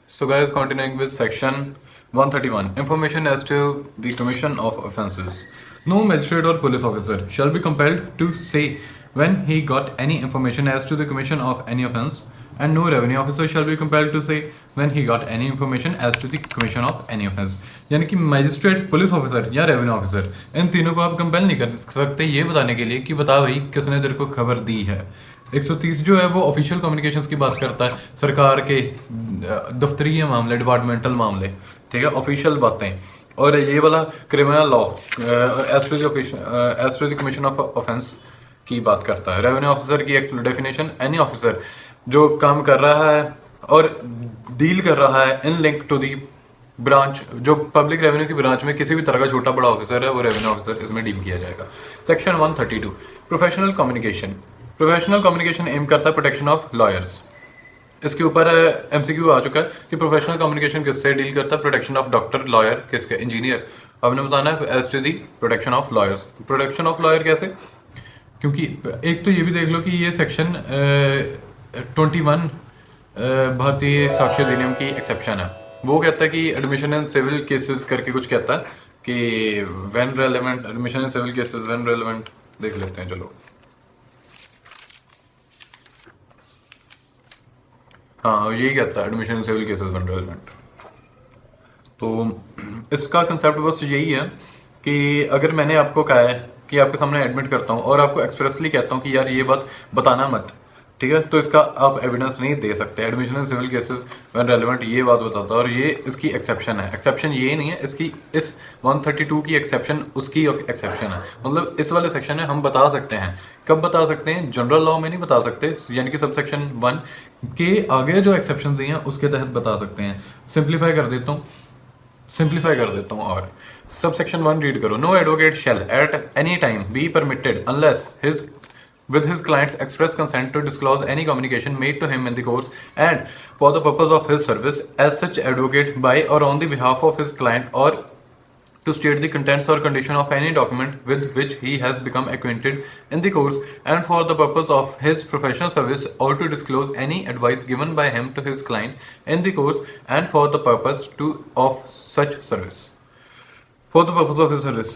So guys, continuing with section 131, information as to the commission of offences. No magistrate or police officer shall be compelled to say when he got any information as to the commission of any offence, and no revenue officer shall be compelled to say when he got any information as to the commission of any offence. यानी कि magistrate, police officer या revenue officer, इन तीनों को आप compel नहीं कर सकते ये बताने के लिए कि बता भाई किसने तेरे को खबर दी है। 130 जो है वो ऑफिशियल कम्युनिकेशंस की बात करता है, सरकार के दफ्तरी मामले, डिपार्टमेंटल मामले, ठीक है, ऑफिशियल बातें। और ये वाला criminal law as to the commission of offence की बात करता है। रेवेन्यू ऑफिसर की डेफिनेशन, एनी ऑफिसर जो काम कर रहा है और डील कर रहा है इन लिंक टू दी ब्रांच, जो पब्लिक रेवेन्यू की ब्रांच में किसी भी तरह का छोटा बड़ा ऑफिसर है वो रेवेन्यू ऑफिसर इसमें डील किया जाएगा। Section 132 professional communication. Professional communication aim करता है प्रोटेक्शन ऑफ लॉयर्स। इसके ऊपर एमसीक्यू आ चुका है कि प्रोफेशनल कम्युनिकेशन किससे डील करता है, प्रोटेक्शन ऑफ डॉक्टर, लॉयर, किसके, इंजीनियर। आपने बताना है as to the protection of lawyers. Protection of lawyer कैसे, क्योंकि एक तो ये भी देख लो कि ये सेक्शन 21 भारतीय साक्ष्य अधिनियम की एक्सेप्शन है। वो कहता है कि एडमिशन इन सिविल केसेस करके कुछ कहता है कि when relevant, admission in civil cases when relevant, देख लेते हैं चलो। हाँ, यही कहता है admission in civil cases when relevant. तो इसका कंसेप्ट बस यही है कि अगर मैंने आपको कहा है कि आपके सामने एडमिट करता हूँ और आपको एक्सप्रेसली कहता हूँ कि यार ये बात बताना मत, ठीक है, तो इसका आप एविडेंस नहीं दे सकते। Admission in civil cases when relevant ये बात बताता है और ये इसकी एक्सेप्शन है। एक्सेप्शन ये नहीं है, इसकी इस 132 की एक्सेप्शन उसकी एक्सेप्शन है। मतलब इस वाले सेक्शन में हम बता सकते हैं। कब बता सकते हैं? जनरल लॉ में नहीं बता सकते, यानी कि सब सेक्शन 1 के आगे जो एक्सेप्शन दिए हैं उसके तहत बता सकते हैं। सिंप्लीफाई कर देता हूँ और सब सेक्शन 1 रीड करो। No advocate shall at any time be permitted unless his with his client's express consent to disclose any communication made to him in the course and for the purpose of his service as such advocate by or on the behalf of his client, or to state the contents or condition of any document with which he has become acquainted in the course and for the purpose of his professional service, or to disclose any advice given by him to his client in the course and for the purpose of such service, for the purpose of his service।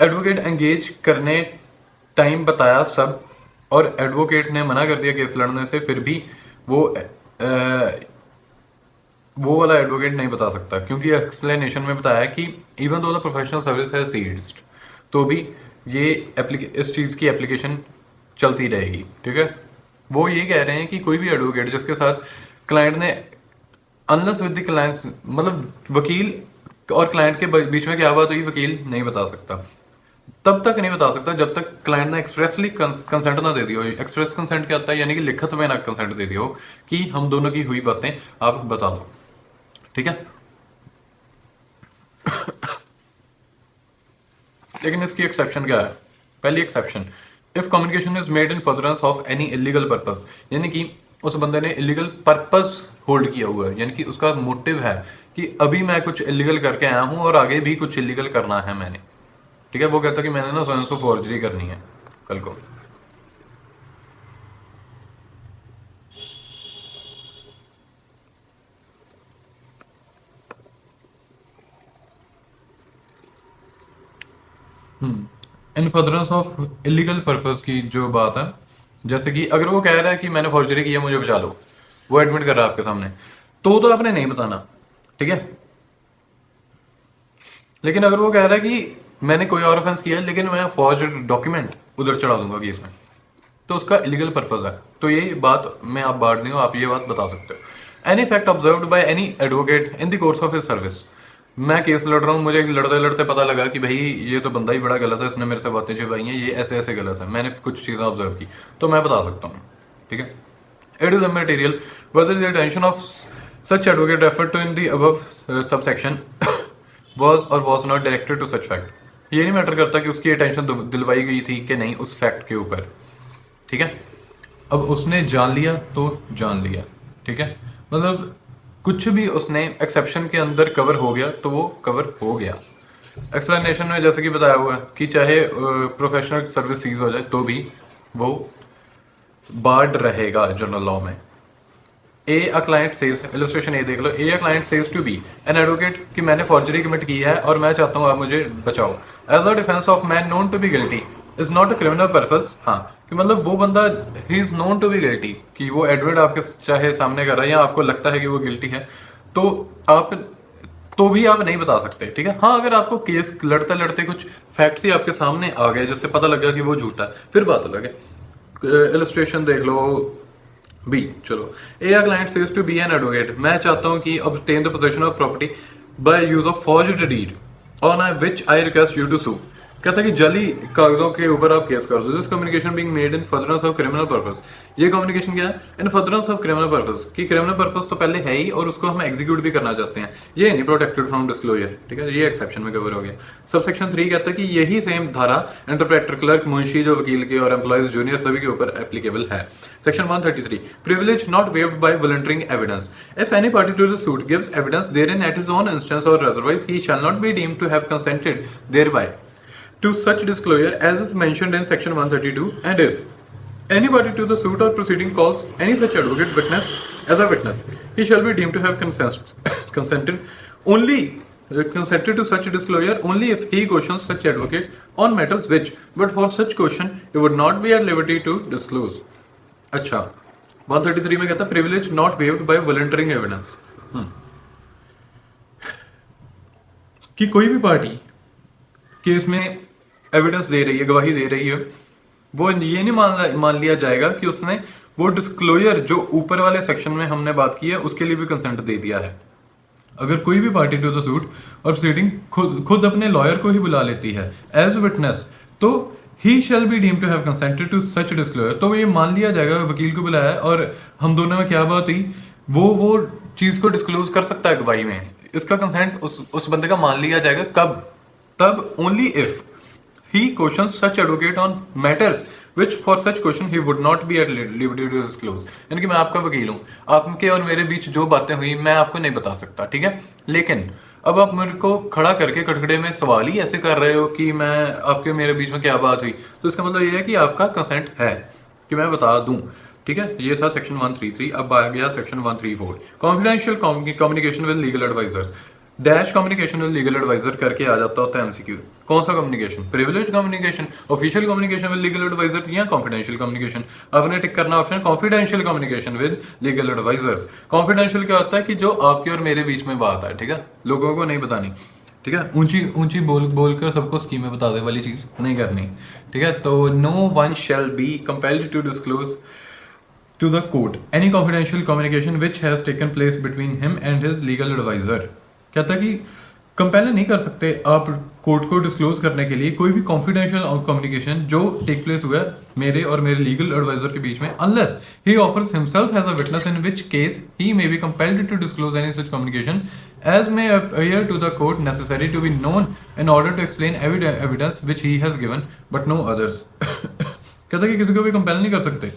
Advocate engage करने time बताया सब, और advocate ने मना कर दिया case लड़ने से, फिर भी वो वाला एडवोकेट नहीं बता सकता, क्योंकि एक्सप्लेनेशन में बताया कि even though the professional service है सीज्ड, तो भी ये इस चीज़ की एप्लीकेशन चलती रहेगी, ठीक है। वो ये कह रहे हैं कि कोई भी एडवोकेट जिसके साथ क्लाइंट ने अनलेस विद द क्लाइंट, मतलब वकील और क्लाइंट के बीच में क्या बात हुई, वकील नहीं बता सकता। तब तक नहीं बता सकता जब तक क्लाइंट ने एक्सप्रेसली कंसेंट ना दे दिया हो। एक्सप्रेस कंसेंट क्या होता है, यानी कि लिखित में ना कंसेंट दे दिया हो कि हम दोनों की हुई बातें आप बता दो, ठीक है। लेकिन इसकी एक्सेप्शन क्या है? पहली exception, if communication is made in furtherance of any illegal purpose, यानी कि उस बंदे ने इलीगल पर्पस होल्ड किया हुआ है, यानी कि उसका मोटिव है कि अभी मैं कुछ इलीगल करके आया हूं और आगे भी कुछ इलीगल करना है मैंने, ठीक है। वो कहता कि मैंने ना स्वयं से फॉर्जरी करनी है कल को। इन फर्दरेंस ऑफ इलीगल पर्पस की जो बात है, जैसे कि अगर वो कह रहा है कि मैंने फॉर्जरी की है, मुझे बचा लो, वो एडमिट कर रहा है आपके सामने, तो आपने नहीं बताना, ठीक है। लेकिन अगर वो कह रहा है कि मैंने कोई और ऑफेंस किया है लेकिन मैं फॉर्जड डॉक्यूमेंट उधर चढ़ा दूंगा केस में, तो उसका इलीगल पर्पस है, तो ये बात मैं आप बांट दी हूँ, आप ये बात बता सकते हो। Any fact observed by any advocate in the course of his service, मैं केस लड़ रहा हूँ, मुझे लड़ते लड़ते पता लगा कि भाई ये तो बंदा ही बड़ा गलत है, इसने मेरे से बातें छिपाई हैं, ये ऐसे ऐसे गलत है, मैंने कुछ चीज़ें ऑब्जर्व की, तो मैं बता सकता हूँ, ठीक है। It is immaterial whether the attention of such advocate refer to in the above subsection was or was not directed to such fact। ये नहीं मैटर करता कि उसकी अटेंशन दिलवाई गई थी कि नहीं उस फैक्ट के ऊपर, ठीक है। अब उसने जान लिया तो जान लिया, ठीक है, मतलब कुछ भी उसने एक्सेप्शन के अंदर कवर हो गया तो वो कवर हो गया। एक्सप्लेनेशन में जैसे कि बताया हुआ है कि चाहे प्रोफेशनल सर्विस सीज हो जाए तो भी वो बार्ड रहेगा जनरल लॉ में, A client says, illustration A देख लो, A client says to B an advocate कि मैंने forgery commit की है और मैं चाहता हूँ आप मुझे बचाओ. As a defense of man known to be guilty is not a criminal purpose. हाँ कि मतलब वो बंदा he is known to be guilty कि वो एडमिट आपके चाहे सामने कर रहा है या आपको लगता है कि वो गिल्टी है, तो आप तो भी आप नहीं बता सकते. ठीक है, हाँ अगर आपको केस लड़ते लड़ते कुछ फैक्ट्स ही आपके सामने आ गए जिससे पता लग गया कि वो झूठा है, फिर बात अलग है. इलस्ट्रेशन देख लो बी. चलो, a client says to B an advocate, मैं चाहता हूं कि obtain the possession of property by use of forged deed on which I request you to sue. कहता है कि जाली कागजों के ऊपर आप केस कर दो. This communication being made in furtherance of criminal purpose. ये कम्युनिकेशन क्या है? इन फर्दरेंस ऑफ क्रिमिनल पर्पस. कि क्रिमिनल पर्पस तो पहले है ही और उसको हम एग्जीक्यूट भी करना चाहते हैं. ये नहीं प्रोटेक्टेड फ्रॉम डिस्क्लोजर. ठीक है, ये एक्सेप्शन में कवर हो गया. सबसेक्शन 3 कहता है कि यही सेम धारा इंटरप्रेटर, क्लर्क, मुंशी, जो वकील के और एम्प्लॉयज जूनियर सभी के ऊपर एप्लीकेबल है. Section 133. Privilege not waived by volunteering evidence. If any party to the suit gives evidence therein at his own instance or otherwise, he shall not be deemed to have consented thereby to such disclosure as is mentioned in Section 132. And if any party to the suit or proceeding calls any such advocate witness as a witness, he shall be deemed to have consented to such disclosure only if he questions such advocate on matters which, but for such question, he would not be at liberty to disclose. अच्छा, 133 में कहता है privilege not waived by volunteering evidence. कि कोई भी party case में evidence दे रही है, गवाही दे रही है, वो ये नहीं मान लिया जाएगा कि उसने वो डिस्क्लोजर जो ऊपर वाले सेक्शन में हमने बात की है उसके लिए भी कंसेंट दे दिया है. अगर कोई भी पार्टी टू द सूट और प्रोसीडिंग खुद अपने लॉयर को ही बुला लेती है एज विटनेस, तो he shall be deemed to have consented to such disclosure. तो ये मान लिया जाएगा वकील को बुलाया और हम दोनों में क्या बात हुई, वो चीज को डिस्क्लोज कर सकता है गवाही में. इसका कंसेंट उस बंदे का मान लिया जाएगा. कब? तब only if he questions such advocate on matters which for such question he would not be at liberty to disclose. यानी कि मैं आपका वकील हूं, आपके और मेरे बीच जो बातें हुई मैं आपको नहीं बता सकता. ठीक है, लेकिन अब आप मेरे को खड़ा करके कटघरे में सवाल ही ऐसे कर रहे हो कि मैं आपके मेरे बीच में क्या बात हुई, तो इसका मतलब ये है कि आपका कंसेंट है कि मैं बता दूं. ठीक है, ये था सेक्शन 133. अब आ गया section 134. Confidential communication with legal advisers. Dash communication with legal adviser करके आ जाता होता है एमसीक्यू. कौन सा communication? Privilege communication, official communication with legal adviser या कॉन्फिडेंशियल कम्युनिकेशन. आपने टिक करना option confidential communication with legal advisers. Confidential क्या होता है कि जो आपके और मेरे बीच में बात है, ठीक है, लोगों को नहीं बतानी. ठीक है, ऊंची ऊंची बोल कर सबको स्कीमें बता दे वाली चीज नहीं करनी. ठीक है, तो no one shall be compelled to disclose to the court any confidential communication which has taken place between him and his legal advisor. कहता है कि कंपेल नहीं कर सकते आप कोर्ट को डिस्क्लोज करने के लिए कोई भी कॉन्फिडेंशियल कम्युनिकेशन जो टेक प्लेस हुआ है मेरे और मेरे लीगल एडवाइजर के बीच में, unless he offers himself as a witness, in which case he may be compelled to disclose any such communication as may appear to the court necessary to be known in order to explain evidence which he has given but no others. कहता है कि किसी को भी compel नहीं कर सकते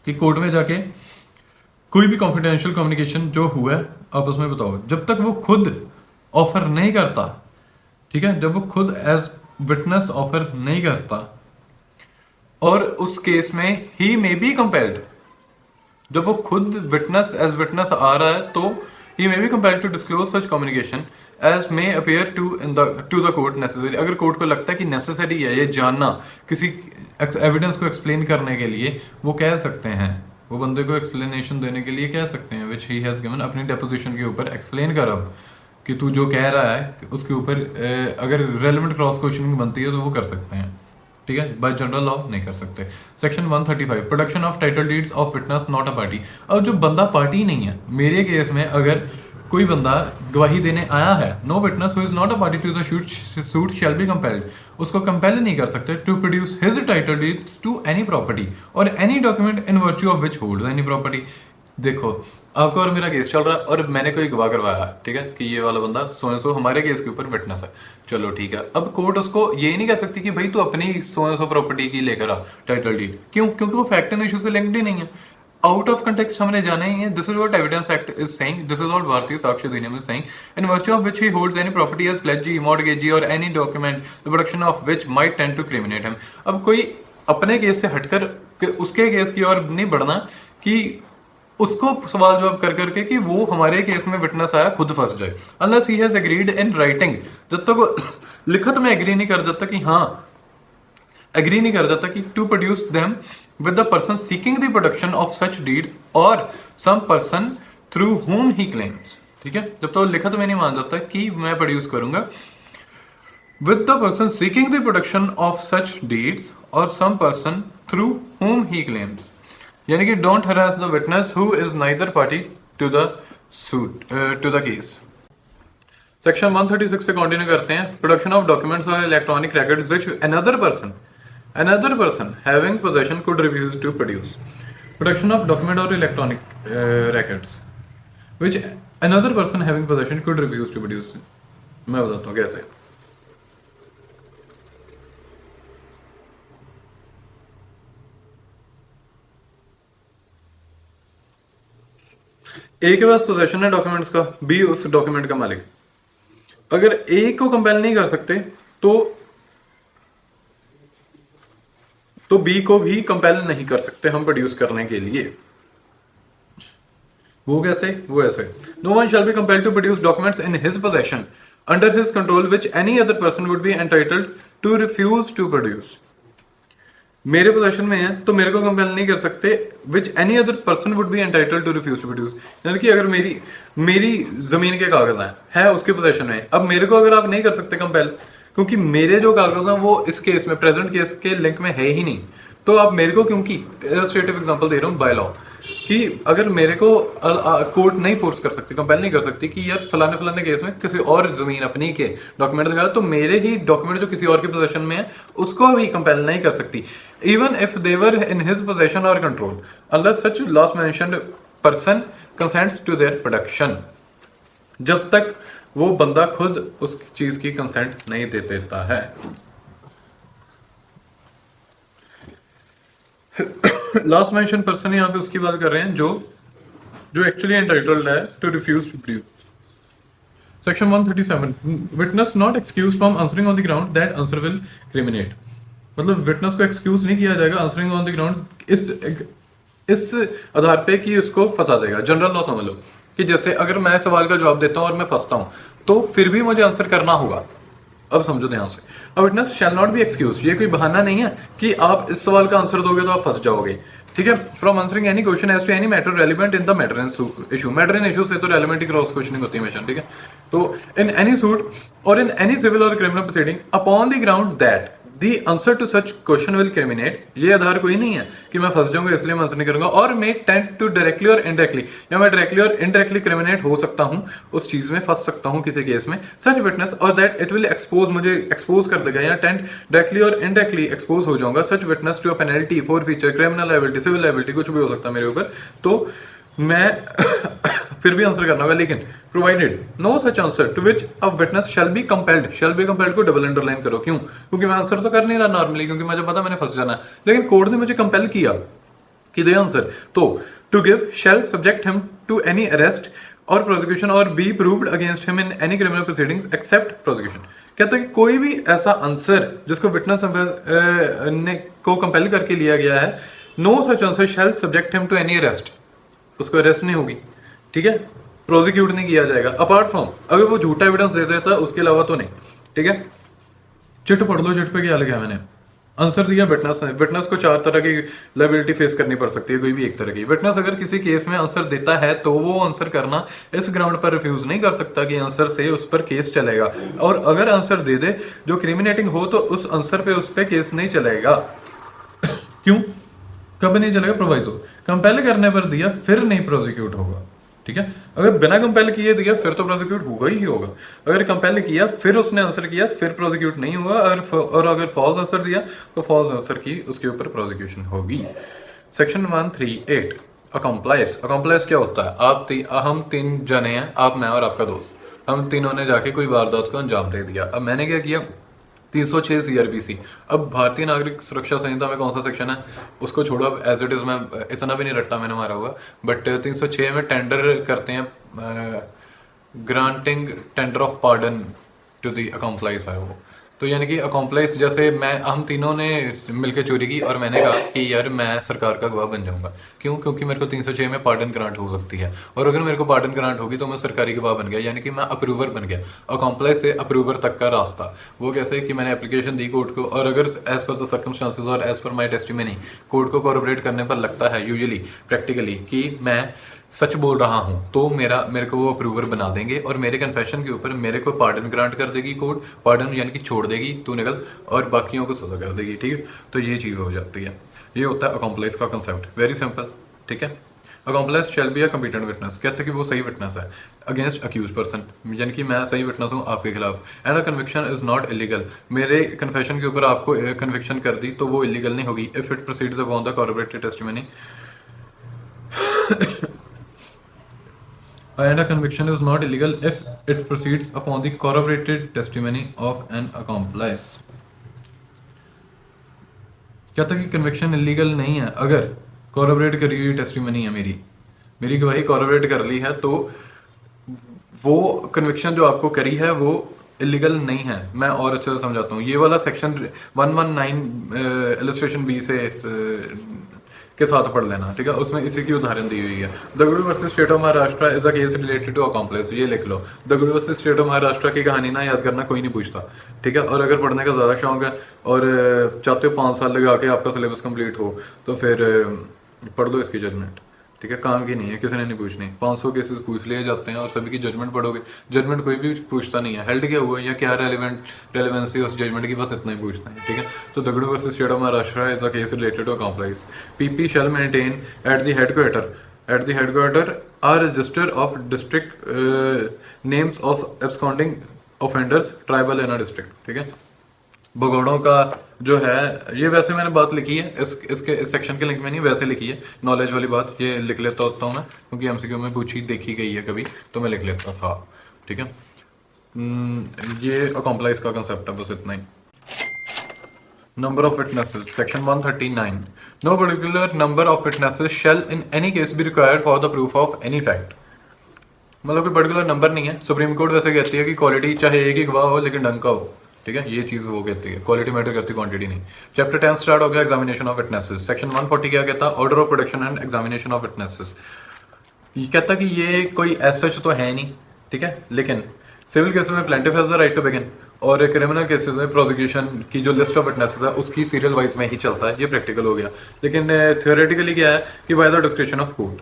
कि कोर्ट में जाके कोई भी कॉन्फिडेंशियल कम्युनिकेशन जो हुआ है आप उसमें बताओ, जब तक वो खुद ऑफर नहीं करता. ठीक है, जब वो खुद एज विटनेस ऑफर नहीं करता, और उस केस में ही मे बी कंपेल्ड, जब वो खुद विटनेस एज विटनेस आ रहा है तो he may be compelled to disclose such communication as may appear to the court necessary. अगर कोर्ट को लगता है कि नेसेसरी है ये जानना किसी एविडेंस को एक्सप्लेन करने के लिए, वो कह सकते हैं, वो बंदे को एक्सप्लेनेशन देने के लिए कह सकते हैं विच ही हैज़ गिवन. अपनी डेपोजिशन के ऊपर एक्सप्लेन कर अब कि तू जो कह रहा है उसके ऊपर अगर रेलिवेंट क्रॉस क्वेश्चनिंग बनती है तो वो कर सकते हैं. ठीक है, बाय जनरल लॉ नहीं कर सकते. Section 135 production of title deeds of witness not a party. अब जो बंदा पार्टी नहीं है, मेरे केस में अगर कोई बंदा गवाही देने आया है, no witness who is not a party to the suit shall be compelled, उसको कंपेल नहीं कर सकते to produce his title deeds to any property और any document in virtue of which holds any property. देखो, आपका और मेरा case चल रहा है और मैंने कोई गवाह करवाया, ठीक है, कि ये वाला बंदा सो हमारे केस के ऊपर विटनेस है. चलो ठीक है, अब कोर्ट उसको ये नहीं कह सकती कि भाई तू अपनी सो प्रॉपर्टी की लेकर आ टाइटल डीड. क्यों? क्योंकि वो फैक्ट एंड इशू से लिंक्ड ही नहीं है. आउट ऑफ कंटेक्स्ट हमने जाना ही है. This is what evidence act is saying, this is what Bharatiya Sakshya Adhiniyam is saying, in virtue of which he holds any property as pledgee, mortgagee और any document the production of which might tend to criminate him. अब कोई अपने case से हटकर उसके case की ओर नहीं बढ़ना कि उसको सवाल जवाब कर करके कि वो हमारे केस में विटनेस आया खुद फंस जाए, unless he has agreed in writing, जब तक वो लिखत में एग्री नहीं कर जाता कि हाँ एग्री नहीं कर जाता कि to produce them with the person seeking the production of such deeds और some person through whom he claims. ठीक है, जब तक वो लिखत में नहीं मान जाता कि मैं प्रोड्यूस करूंगा with the person seeking the production of such deeds or some person through whom he claims, यानी कि don't harass the witness who is neither party to the suit to the case। Section 136 से continue करते हैं। Production of documents और electronic records which another person having possession could refuse to produce। Production of document और electronic records which another person having possession could refuse to produce। मैं बताता हूँ कैसे। ए के पास पोजेशन है डॉक्यूमेंट्स का, बी उस डॉक्यूमेंट का मालिक। अगर ए को कंपेल नहीं कर सकते तो बी को भी कंपेल नहीं कर सकते हम प्रोड्यूस करने के लिए। वो कैसे? वो ऐसे, no one shall be compelled to produce documents in his possession under his control which any other person would be entitled to refuse to produce. मेरे पोजेशन में है तो मेरे को कंपेल नहीं कर सकते which any other person would be entitled to refuse to produce. यानी कि अगर मेरी जमीन के कागज है उसके पोजेशन में, अब मेरे को अगर आप नहीं कर सकते कंपेल, क्योंकि मेरे जो कागज हैं वो इस केस में प्रेजेंट केस के लिंक में है ही नहीं, तो आप मेरे को, क्योंकि इलस्ट्रेटिव एग्जांपल दे रहा हूँ बाय लॉ, कि अगर मेरे को कोर्ट नहीं फोर्स कर सकती, कंपेल नहीं कर सकती कि यार फलाने फलाने केस में किसी और जमीन अपनी के डॉक्यूमेंट दिखा, तो मेरे ही डॉक्यूमेंट जो किसी और के पोजेशन में है उसको भी कंपेल नहीं कर सकती, even if they were in his possession और control, unless such last mentioned person consents to their production. जब तक वो बंदा खुद उस चीज की कंसेंट नहीं दे देता है। लास्ट मेंशन पर्सन यहां पे उसकी बात कर रहे हैं जो एक्चुअली एंटाइटल्ड है to refuse to produce. Section 137, witness not excuse from answering on the ground that answer will criminate. मतलब विटनेस को एक्सक्यूज नहीं किया जाएगा आंसरिंग ऑन द ग्राउंड इस आधार पे कि उसको फंसा देगा। जनरल लॉ समझ लो कि जैसे अगर मैं सवाल का जवाब देता हूं और मैं फंसता हूं तो फिर भी मुझे आंसर करना होगा। अब समझो ध्यान से, अ witness shall not be excuse, ये कोई बहाना नहीं है कि आप इस सवाल का आंसर दोगे तो आप फंस जाओगे। ठीक है, from answering any question as to any matter relevant in the matter and issue. Matter and issue से तो रेलिवेंट ही क्रॉस क्वेश्चनिंग होती है हमेशा। ठीक है, तो इन एनी सूट और इन एनी सिविल और criminal proceeding upon the ground that the answer to such question will criminate, ये आधार कोई नहीं है कि मैं फंस जाऊंगा इसलिए मैं आंसर नहीं करूंगा, और मे टेंड टू डायरेक्टली और इनडायरेक्टली, या मैं डायरेक्टली और इनडायरेक्टली क्रिमिनेट हो सकता हूं, उस चीज में फंस सकता हूं किसी केस में, सच विटनेस और दैट इट विल एक्सपोज, मुझे एक्सपोज कर देगा, या टेंड डायरेक्टली और इनडायरेक्टली एक्सपोज हो जाऊंगा, such witness to a penalty forfeiture criminal liability civil liability, कुछ भी हो सकता है मेरे ऊपर, तो मैं फिर भी आंसर करना होगा। लेकिन provided no such answer to which a witness shall be compelled को डबल अंडरलाइन करो। क्यों? क्योंकि मैं आंसर तो कर नहीं रहा नॉर्मली, क्योंकि मुझे पता मैंने फंस जाना है, लेकिन कोर्ट ने मुझे कंपेल किया कि दे आंसर, तो to give shall subject him to any arrest और प्रोसिक्यूशन और be proved against him in any criminal proceeding except prosecution. कहता है कि कोई भी ऐसा आंसर जिसको विटनेस ने को कंपेल करके लिया गया है, no such answer shall subject him to any arrest, उसको अरेस्ट नहीं होगी। ठीक है, प्रोसिक्यूट नहीं किया जाएगा अपार्ट फ्रॉम, अगर वो झूठा एविडेंस दे देता है उसके अलावा तो नहीं। ठीक है, चिट पढ़ लो, चिट पे क्या लिखा है मैंने। आंसर दिया विटनेस ने, विटनेस को 4 तरह की लायबिलिटी फेस करनी पड़ सकती है, कोई भी एक तरह की। विटनेस अगर किसी केस में आंसर देता है तो वो आंसर करना इस ग्राउंड पर रिफ्यूज नहीं कर सकता कि आंसर से उस पर केस चलेगा, और अगर आंसर दे दे जो क्रिमिनेटिंग हो तो उस आंसर पे उस पर केस नहीं चलेगा। क्यों? कब नहीं चलेगा? प्रोवाइजो, कंपेल करने पर दिया फिर नहीं प्रोसिक्यूट होगा। ठीक है, अगर बिना कंपेल किए दिया फिर तो प्रोसिक्यूट होगा ही होगा, अगर कंपेल किया फिर उसने आंसर किया फिर प्रोसिक्यूट नहीं होगा, अगर फॉल्स आंसर दिया तो फॉल्स आंसर की उसके ऊपर प्रोसिक्यूशन होगी। सेक्शन 138 अकॉम्प्लाइस। अकॉम्प्लाइस क्या होता है? हम 3 जने हैं, आप, मैं और आपका दोस्त, हम तीनों ने जाके कोई वारदात को अंजाम दे दिया। अब मैंने क्या किया? 306 CRPC। अब भारतीय नागरिक सुरक्षा संहिता में कौन सा सेक्शन है उसको छोड़ो, अब एज इट इज मैं इतना भी नहीं रट्टा मैंने मारा हुआ, बट 306 में टेंडर करते हैं, granting tender of pardon to the accomplice है वो। तो यानी कि अकॉम्प्लाइज, जैसे हम तीनों ने मिलकर चोरी की और मैंने कहा कि यार मैं सरकार का गवाह बन जाऊंगा, क्यों? क्योंकि मेरे को 306 में पार्डन ग्रांट हो सकती है, और अगर मेरे को पार्डन ग्रांट होगी तो मैं सरकारी गवाह बन गया, यानी कि मैं अप्रूवर बन गया। अकॉम्प्लाइज से अप्रूवर तक का रास्ता वो कैसे कि मैंने एप्लीकेशन दी कोर्ट को, और अगर एज पर द सर्कमस्टांसेस और एज पर माई टेस्टिमनी कोर्ट को कोऑपरेट करने पर लगता है यूजुअली प्रैक्टिकली कि मैं सच बोल रहा हूँ, तो मेरे को वो अप्रूवर बना देंगे और मेरे कन्फेशन के ऊपर मेरे को पार्डन ग्रांट कर देगी कोर्ट। पार्डन यानी कि छोड़ देगी, तू निकल, और बाकियों को सजा कर देगी। ठीक है, तो ये चीज़ हो जाती है। ये होता है अकॉम्प्लाइज का कंसेप्ट, वेरी सिंपल। ठीक है, accomplice shall be a competent witness, कहते हैं कि वो सही विटनेस है अगेंस्ट अक्यूज पर्सन, यानी कि मैं सही विटनेस हूँ आपके खिलाफ। And a conviction is not illegal, मेरे कन्फेशन के ऊपर आपको कन्विक्शन कर दी तो वो इलीगल नहीं होगी if it proceeds upon the corroborated testimony. And a conviction is not illegal if it proceeds upon the corroborated testimony of an accomplice. क्या था कि कन्विक्शन इलीगल नहीं है अगर कॉरोबरेट करी हुई टेस्टिमनी है, मेरी गवाही कॉरोबरेट कर ली है, तो वो कन्विक्शन जो आपको करी है वो इलीगल नहीं है। मैं और अच्छे से समझाता हूँ। ये वाला सेक्शन 119 इलस्ट्रेशन बी से के साथ पढ़ लेना, ठीक है, उसमें इसी की उदाहरण दी हुई है। Dagdu versus state of Maharashtra is a case related to accomplice, ये लिख लो। Dagdu versus state of Maharashtra की कहानी ना याद करना कोई नहीं पूछता, ठीक है। और अगर पढ़ने का ज़्यादा शौक है और चाहते हो 5 साल लगा के आपका सिलेबस कंप्लीट हो, तो फिर पढ़ लो इसकी जजमेंट, ठीक है, काम की नहीं है, किसी ने नहीं पूछनी। 500 केसेस पूछ लिए जाते हैं और सभी की जजमेंट पढ़ोगे, जजमेंट कोई भी पूछता नहीं है, हेल्ड क्या हुआ या क्या रेलेवेंसी उस जजमेंट की, बस इतना ही पूछता है, ठीक है। तो Dagdu versus state of Maharashtra is a case related to accomplice. PP shall maintain at the headquarter are register of district names of absconding offenders triable in a district, ठीक है। भगोड़ों का जो है, ये वैसे मैंने बात लिखी है इसके इस सेक्शन के लिंक में नहीं, वैसे लिखी है, नॉलेज वाली बात ये लिख लेता होता हूँ मैं, क्योंकि एमसीक्यू में पूछी देखी गई है कभी, तो मैं लिख लेता था, ठीक है। ये अकॉम्प्लाइज का कंसेप्ट है, बस इतना ही। Number of witnesses, section 139, no particular number of witnesses shall in any case be required for the proof of any fact. मतलब कोई पर्टिकुलर नंबर नहीं है। सुप्रीम कोर्ट वैसे कहती है कि क्वालिटी चाहे एक ही गवाह हो लेकिन ढंग का हो, ठीक है, ये चीज़ वो कहती है, क्वालिटी मैटर करती, क्वांटिटी नहीं। चैप्टर 10 स्टार्ट हो गया, एग्जामिनेशन ऑफ विटनेसेस। सेक्शन 140 क्या कहता है? Order of production and examination of witnesses. ये कहता कि ये कोई एज तो है नहीं, ठीक है, लेकिन सिविल केसेस में plaintiff has the right to begin, और क्रिमिनल केसेस में प्रोसिक्यूशन की जो लिस्ट ऑफ विटनेसेस है उसकी सीरियल वाइज में ही चलता है। ये प्रैक्टिकल हो गया। लेकिन थियोरेटिकली क्या है कि by the description of court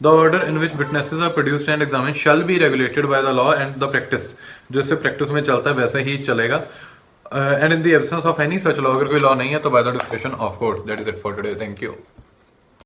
the order in which witnesses are produced and examined shall be regulated by the law and the practice, जैसे प्रैक्टिस में चलता है वैसे ही चलेगा। And in the absence of any such law, अगर कोई law नहीं है तो by the description of court. That is it for today, thank you.